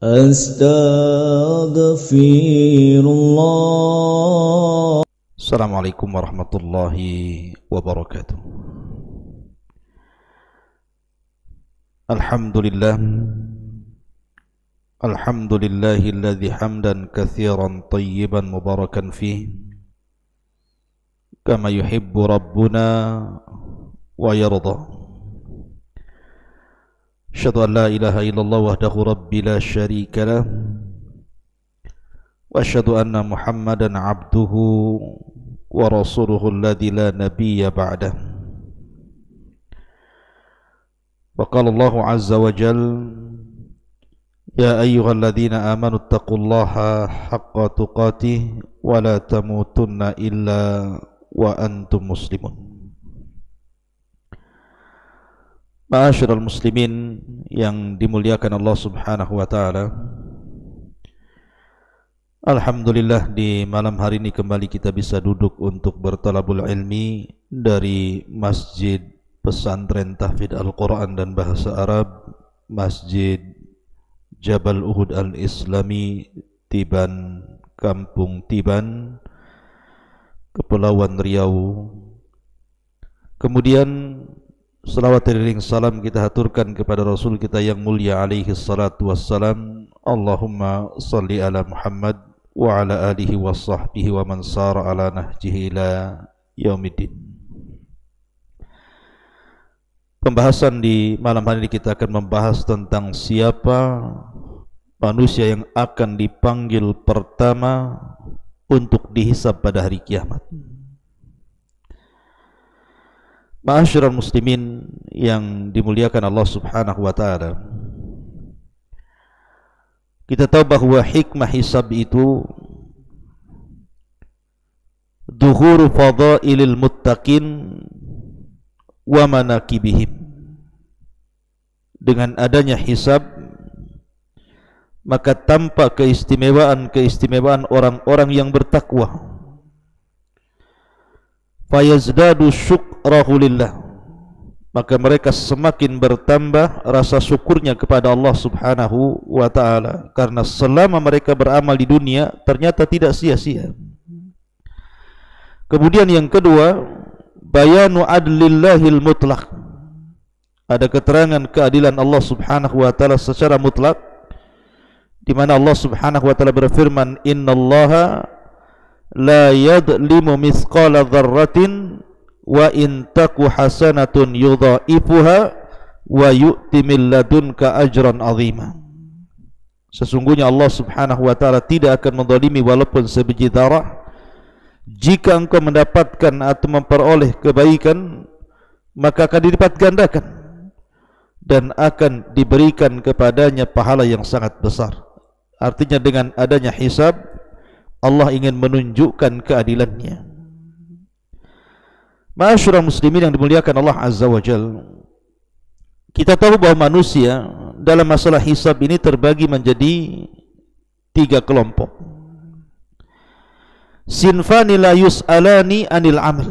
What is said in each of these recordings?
Astaghfirullah. Assalamualaikum warahmatullahi wabarakatuh. Alhamdulillah. Alhamdulillahilladzi hamdan katsiran tayyiban mubarakan fih kama yuhibbu rabbuna wa yarda. Asyhadu an la ilaha illallah wahdahu rabbi la syarika lah wa asyhadu anna Muhammadan abduhu wa rasuluhu alladzi la nabiyya ba'dah. Wa qala Allah azza wa jalla ya ayyuhalladzina amanu taqullaha haqqa tuqatih wa la tamutunna illa wa antum muslimun. Ma'asyiral muslimin yang dimuliakan Allah Subhanahu wa taala. Alhamdulillah, di malam hari ini kembali kita bisa duduk untuk bertalabul ilmi dari Masjid Pesantren Tahfidz Al-Quran dan Bahasa Arab, Masjid Jabal Uhud Al-Islami, Tiban, Kampung Tiban, Kepulauan Riau. Kemudian salawat dan salam kita haturkan kepada Rasul kita yang mulia alaihi salatu wassalam. Allahumma salli ala Muhammad wa ala alihi wa sahbihi wa man sara ala nahjihi ila yaumiddin. Pembahasan di malam hari ini kita akan membahas tentang siapa manusia yang akan dipanggil pertama untuk dihisab pada hari kiamat. Ma'asyiral muslimin yang dimuliakan Allah Subhanahu wa taala. Kita tahu bahwa hikmah hisab itu dhuhuru fadailil muttaqin wa manakibihim. Dengan adanya hisab maka tampak keistimewaan orang-orang yang bertakwa. Fayazdadu syukrahu lillah, maka mereka semakin bertambah rasa syukurnya kepada Allah Subhanahu wa ta'ala, karena selama mereka beramal di dunia ternyata tidak sia-sia. Kemudian yang kedua, bayanu adlillahil mutlaq, ada keterangan keadilan Allah Subhanahu wa ta'ala secara mutlak, di mana Allah Subhanahu wa ta'ala berfirman, innallaha la yadlimu mithqala dzarratin wa in taku hasanatun yudha'ifuha wa yu'ti min ladunka ajran 'azima. Sesungguhnya Allah Subhanahu wa taala tidak akan menzalimi walaupun sebiji darah. Jika engkau mendapatkan atau memperoleh kebaikan, maka akan dilipat gandakan dan akan diberikan kepadanya pahala yang sangat besar. Artinya dengan adanya hisab Allah ingin menunjukkan keadilannya. Ma'asyiral muslimin yang dimuliakan Allah Azza wa Jalla, kita tahu bahwa manusia dalam masalah hisab ini terbagi menjadi 3 kelompok. Sinfani la yus'alani anil amal.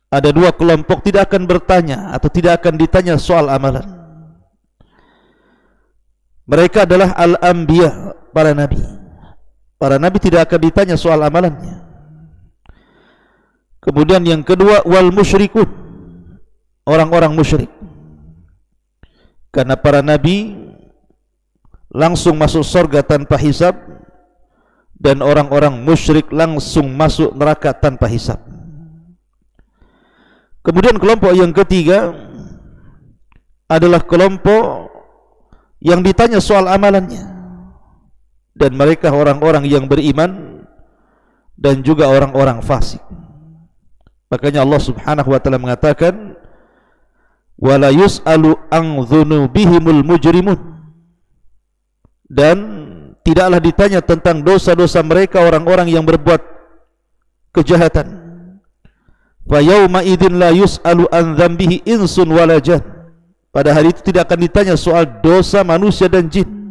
Ada 2 kelompok tidak akan bertanya atau tidak akan ditanya soal amalan. Mereka adalah al-anbiya, para nabi. Para nabi tidak akan ditanya soal amalannya. Kemudian yang kedua, wal musyrikun, orang-orang musyrik. Karena para nabi langsung masuk surga tanpa hisab, dan orang-orang musyrik langsung masuk neraka tanpa hisab. Kemudian kelompok yang ketiga adalah kelompok yang ditanya soal amalannya, dan mereka orang-orang yang beriman dan juga orang-orang fasik. Makanya Allah Subhanahu wa taala mengatakan, wala yus'alu an dzunubihimul mujrimun, dan tidaklah ditanya tentang dosa-dosa mereka orang-orang yang berbuat kejahatan. Fa yauma idzin la yus'alu an dzambihi insun wala jan. Pada hari itu tidak akan ditanya soal dosa manusia dan jin.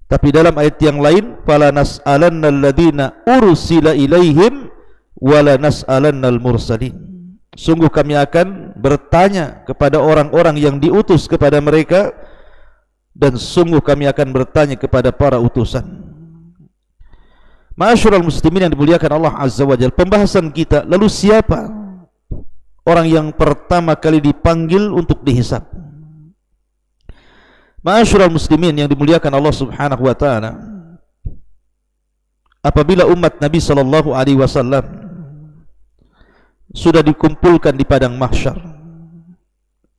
Tapi dalam ayat yang lain, fala nas'alanna alladziina ursila ilaihim wala nas'alannal mursalin. Sungguh kami akan bertanya kepada orang-orang yang diutus kepada mereka, dan sungguh kami akan bertanya kepada para utusan. Ma'asyiral muslimin yang dimuliakan Allah Azza wa Jalla, pembahasan kita, lalu siapa orang yang pertama kali dipanggil untuk dihisab? Ma'asyiral muslimin yang dimuliakan Allah Subhanahu wa taala, apabila umat Nabi sallallahu alaihi wasallam sudah dikumpulkan di padang mahsyar,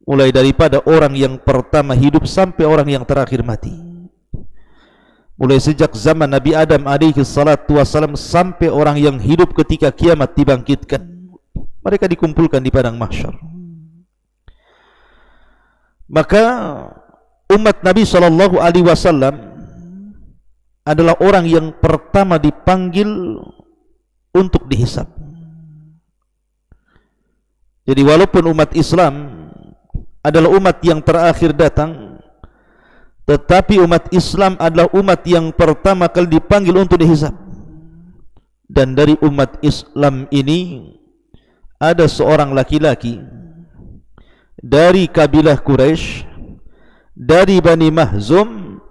mulai daripada orang yang pertama hidup sampai orang yang terakhir mati, mulai sejak zaman Nabi Adam alaihi salatu wassalam sampai orang yang hidup ketika kiamat dibangkitkan, mereka dikumpulkan di padang mahsyar. Maka umat Nabi sallallahu alaihi wasallam adalah orang yang pertama dipanggil untuk dihisab. Jadi walaupun umat Islam adalah umat yang terakhir datang, tetapi umat Islam adalah umat yang pertama kali dipanggil untuk dihisab. Dan dari umat Islam ini ada seorang laki-laki dari kabilah Quraisy, dari Bani Mahzum,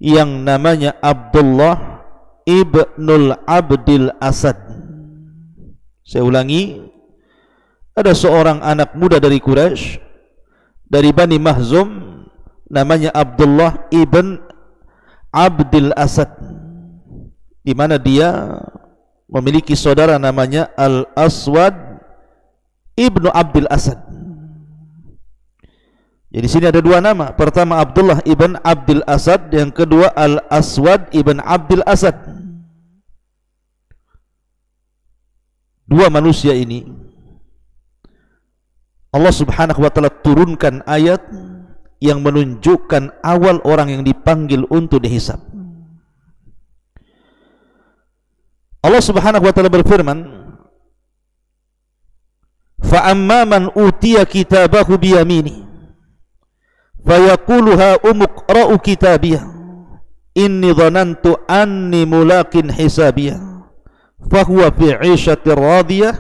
yang namanya Abdullah ibnul Abdil Asad. Saya ulangi, ada seorang anak muda dari Quraisy, dari Bani Mahzum, namanya Abdullah ibn Abdil Asad, di mana dia memiliki saudara namanya Al-Aswad ibnu Abdil Asad. Jadi sini ada dua nama, pertama Abdullah ibn Abdil Asad, yang kedua Al-Aswad ibn Abdil Asad. Dua manusia ini Allah Subhanahu wa taala turunkan ayat yang menunjukkan awal orang yang dipanggil untuk dihisab. Allah Subhanahu wa taala berfirman, fa amma man utiya kitabahu bi yamini fayaqulu ha umqra'u kitabiyah inni dhanantu anni mulaqin hisabiyah fahuwa fi 'ishatin radiyah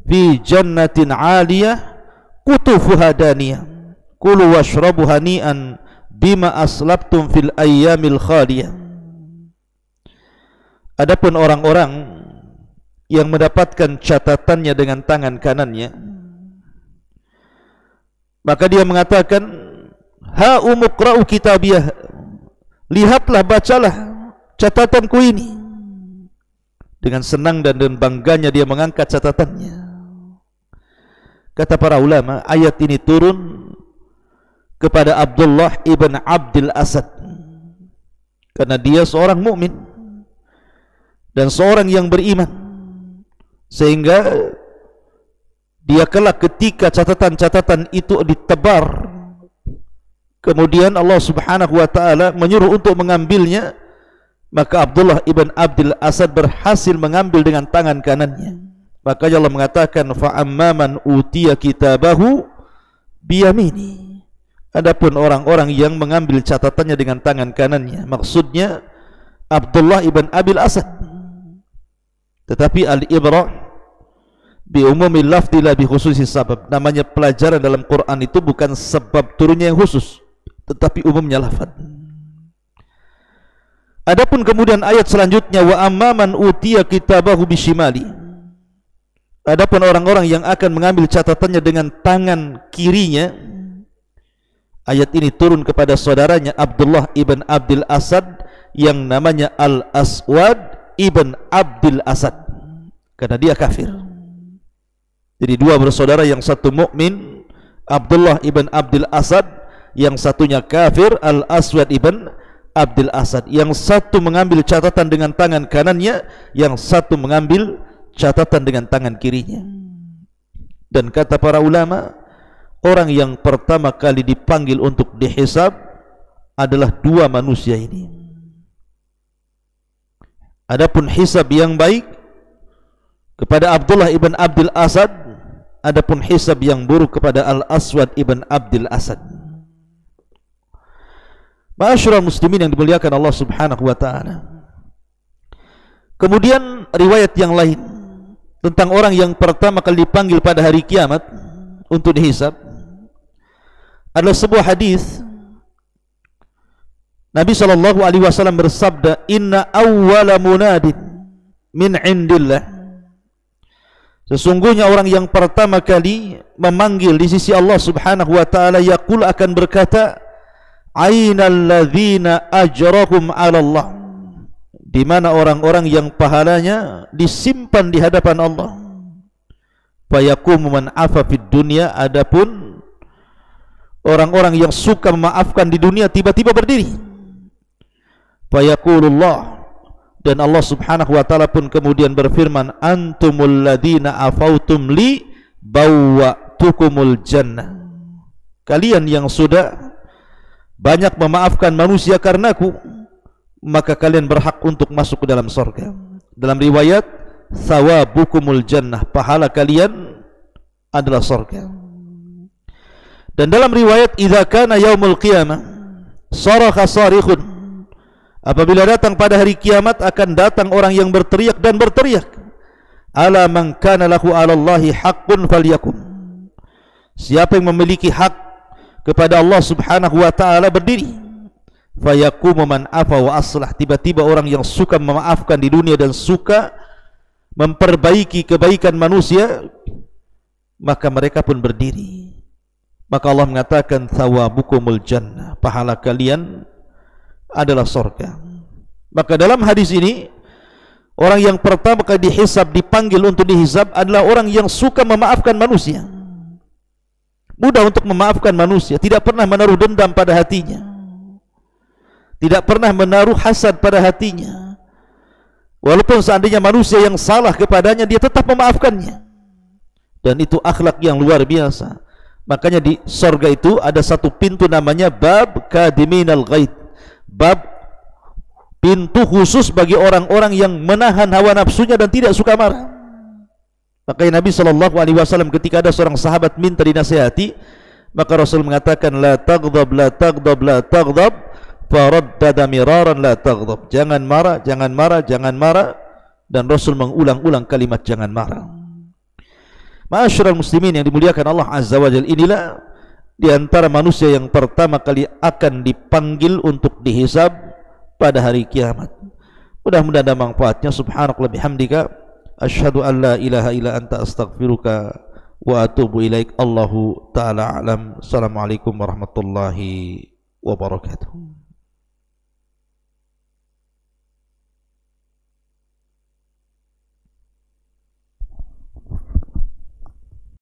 fi jannatin 'aliyah qutufuha daniyah kulu washrabu hani'an bima aslabtum fil ayyamil khaliyah. Adapun orang-orang yang mendapatkan catatannya dengan tangan kanannya, maka dia mengatakan, ha umqra'u kitabiyah, lihatlah, bacalah catatanku ini. Dengan senang dan bangganya dia mengangkat catatannya. Kata para ulama, ayat ini turun kepada Abdullah ibn Abdil Asad karena dia seorang mukmin dan seorang yang beriman, sehingga dia kelak ketika catatan-catatan itu ditebar, kemudian Allah Subhanahu wa taala menyuruh untuk mengambilnya, maka Abdullah ibn Abdil Asad berhasil mengambil dengan tangan kanannya. Maka Allah mengatakan, fa amman utiya kitabahu biyamini. Adapun orang-orang yang mengambil catatannya dengan tangan kanannya, maksudnya Abdullah ibn Abil Asad. Tetapi al-ibrah bi umumil lafzi la bi khususis sabab. Namanya pelajaran dalam Quran itu bukan sebab turunnya yang khusus, tetapi umumnya lafaz. Adapun kemudian ayat selanjutnya, wa amman utiya kitabahu bisimali. Adapun orang-orang yang akan mengambil catatannya dengan tangan kirinya, ayat ini turun kepada saudaranya Abdullah ibn Abdil Asad yang namanya Al-Aswad ibn Abdil Asad, karena dia kafir. Jadi dua bersaudara, yang satu mukmin Abdullah ibn Abdil Asad, yang satunya kafir Al-Aswad ibn Abdil Asad. Yang satu mengambil catatan dengan tangan kanannya, yang satu mengambil catatan dengan tangan kirinya. Dan kata para ulama, orang yang pertama kali dipanggil untuk dihisab adalah dua manusia ini. Adapun hisab yang baik kepada Abdullah ibn Abdil Asad, adapun hisab yang buruk kepada Al-Aswad ibn Abdil Asad. Ma'asyiral muslimin yang dimuliakan Allah Subhanahu wa taala. Kemudian riwayat yang lain tentang orang yang pertama kali dipanggil pada hari kiamat untuk dihisab adalah sebuah hadis Nabi SAW bersabda, inna awwala munadin min indillah, sesungguhnya orang yang pertama kali memanggil di sisi Allah Subhanahu wa taala yaqul, akan berkata, ainal ladzina ajrahum 'ala Allah, di mana orang-orang yang pahalanya disimpan di hadapan Allah. Fayaqumu man afa fid dunya, adapun orang-orang yang suka memaafkan di dunia tiba-tiba berdiri. Fayaqulullah, dan Allah Subhanahu wa taala pun kemudian berfirman, antumul ladzina afautum li bawwa'tukumul jannah, kalian yang sudah banyak memaafkan manusia karenaku, maka kalian berhak untuk masuk ke dalam surga. Dalam riwayat, thawabukumul jannah, pahala kalian adalah surga. Dan dalam riwayat, idza kana yaumul qiyamah sarakha sarikhun, apabila datang pada hari kiamat akan datang orang yang berteriak dan berteriak, ala man kana lahu 'ala Allahi haqqun falyakum, siapa yang memiliki hak kepada Allah Subhanahu wa taala berdiri. Fayaqumu man afa wa aslah, tiba-tiba orang yang suka memaafkan di dunia dan suka memperbaiki kebaikan manusia, maka mereka pun berdiri. Maka Allah mengatakan, thawabukumul jannah, pahala kalian adalah surga. Maka dalam hadis ini, orang yang pertama kali dihisab, dipanggil untuk dihisab adalah orang yang suka memaafkan manusia, mudah untuk memaafkan manusia, tidak pernah menaruh dendam pada hatinya, tidak pernah menaruh hasad pada hatinya. Walaupun seandainya manusia yang salah kepadanya, dia tetap memaafkannya. Dan itu akhlak yang luar biasa. Makanya di surga itu ada satu pintu namanya bab kadiminal ghaid, bab pintu khusus bagi orang-orang yang menahan hawa nafsunya dan tidak suka marah. Makanya Nabi SAW ketika ada seorang sahabat minta dinasihati, maka Rasul mengatakan, la taghdab, la taghdab, la taghdab, faraddada miraran, la taghdab, jangan marah, jangan marah, jangan marah. Dan Rasul mengulang-ulang kalimat jangan marah. Ma'asyiral muslimin yang dimuliakan Allah Azza wa Jalla, inilah di antara manusia yang pertama kali akan dipanggil untuk dihisab pada hari kiamat. Mudah-mudahan ada manfaatnya. Subhanakallah bihamdika, asyhadu an la ilaha illa anta, astaghfiruka wa atubu ilaik. Allahu ta'ala a'lam. Assalamualaikum warahmatullahi wabarakatuh.